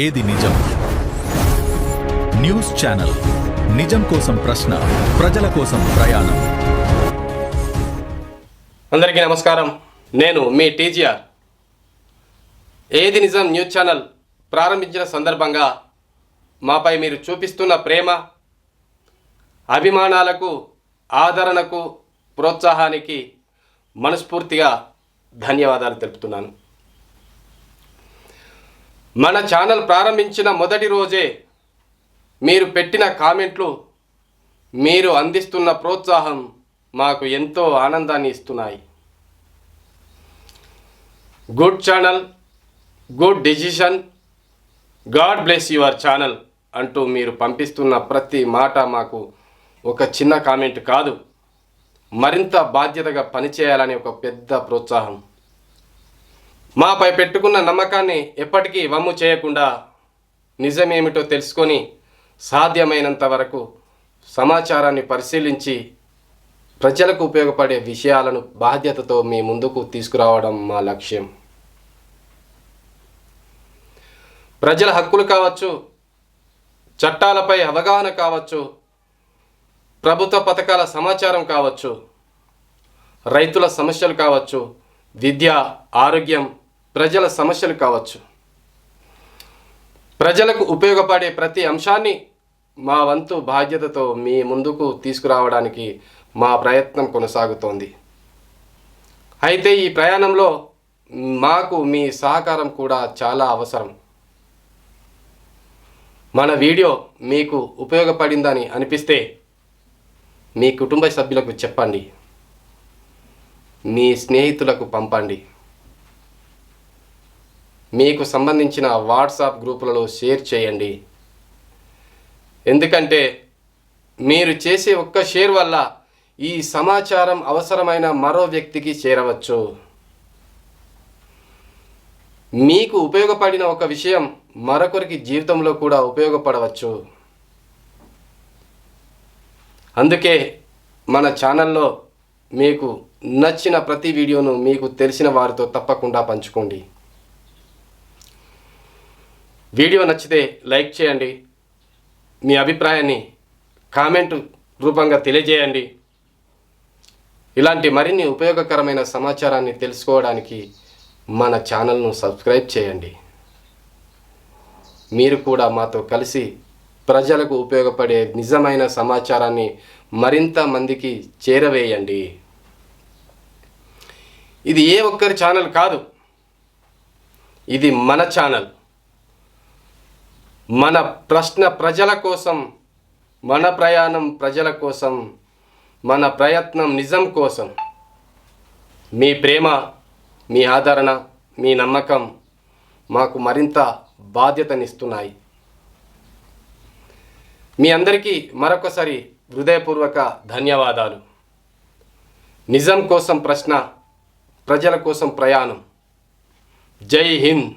ఏది నిజం? News channel. నిజం కోసం ప్రశ్న, ప్రజల కోసం ప్రయాణం. అందరికీ నమస్కారం. నేను మీ టీజీఆర్. ఏది నిజం న్యూస్ ఛానల్ ప్రారంభించిన సందర్భంగా మాపై మీరు చూపిస్తున్న ప్రేమ, అభిమానాలకు, ఆదరణకు, ప్రోత్సాహానికి మనస్ఫూర్తిగా ధన్యవాదాలు తెలుపుతున్నాను. మన ఛానల్ ప్రారంభించిన మొదటి రోజే మీరు పెట్టిన కామెంట్లు, మీరు అందిస్తున్న ప్రోత్సాహం మాకు ఎంతో ఆనందాన్ని ఇస్తున్నాయి. Good channel, good decision, God bless your channel అంటూ మీరు పంపిస్తున్న ప్రతి మాట మాకు ఒక చిన్న కామెంట్ కాదు, మరింత బాధ్యతగా పనిచేయాలనే ఒక పెద్ద ప్రోత్సాహం. మాపై పెట్టుకున్న నమ్మకాన్ని ఎప్పటికీ వమ్ము చేయకుండా నిజమేమిటో తెలుసుకొని సాధ్యమైనంత వరకు సమాచారాన్ని పరిశీలించి ప్రజలకు ఉపయోగపడే విషయాలను బాధ్యతతో మీ ముందుకు తీసుకురావడం మా లక్ష్యం. ప్రజల హక్కులు కావచ్చు, చట్టాలపై అవగాహన కావచ్చు, ప్రభుత్వ పథకాల సమాచారం కావచ్చు, రైతుల సమస్యలు కావచ్చు, విద్య, ఆరోగ్యం, ప్రజల సమస్యలు కావచ్చు, ప్రజలకు ఉపయోగపడే ప్రతి అంశాన్ని మా వంతు బాధ్యతతో మీ ముందుకు తీసుకురావడానికి మా ప్రయత్నం కొనసాగుతోంది. అయితే ఈ ప్రయాణంలో మాకు మీ సహకారం కూడా చాలా అవసరం. మన వీడియో మీకు ఉపయోగపడిందని అనిపిస్తే మీ కుటుంబ సభ్యులకు చెప్పండి, మీ స్నేహితులకు పంపండి, మీకు సంబంధించిన వాట్సాప్ గ్రూపులలో షేర్ చేయండి. ఎందుకంటే మీరు చేసే ఒక్క షేర్ వల్ల ఈ సమాచారం అవసరమైన మరో వ్యక్తికి చేరవచ్చు. మీకు ఉపయోగపడిన ఒక విషయం మరొకరికి జీవితంలో కూడా ఉపయోగపడవచ్చు. అందుకే మన ఛానల్లో మీకు నచ్చిన ప్రతి వీడియోను మీకు తెలిసిన వారితో తప్పకుండా పంచుకోండి. వీడియో నచ్చితే లైక్ చేయండి, మీ అభిప్రాయాన్ని కామెంట్ రూపంగా తెలియజేయండి. ఇలాంటి మరిన్ని ఉపయోగకరమైన సమాచారాన్ని తెలుసుకోవడానికి మన ఛానల్ను సబ్స్క్రైబ్ చేయండి. మీరు కూడా మాతో కలిసి ప్రజలకు ఉపయోగపడే నిజమైన సమాచారాన్ని మరింత మందికి చేరవేయండి. ఇది ఏ ఒక్కరి ఛానల్ కాదు, ఇది మన ఛానల్. మన ప్రశ్న ప్రజల కోసం, మన ప్రయాణం ప్రజల కోసం, మన ప్రయత్నం నిజం కోసం. మీ ప్రేమ, మీ ఆదరణ, మీ నమ్మకం మాకు మరింత బాధ్యతనిస్తున్నాయి. మీ అందరికీ మరొకసారి హృదయపూర్వక ధన్యవాదాలు. నిజం కోసం ప్రశ్న, ప్రజల కోసం ప్రయాణం. జై హింద్.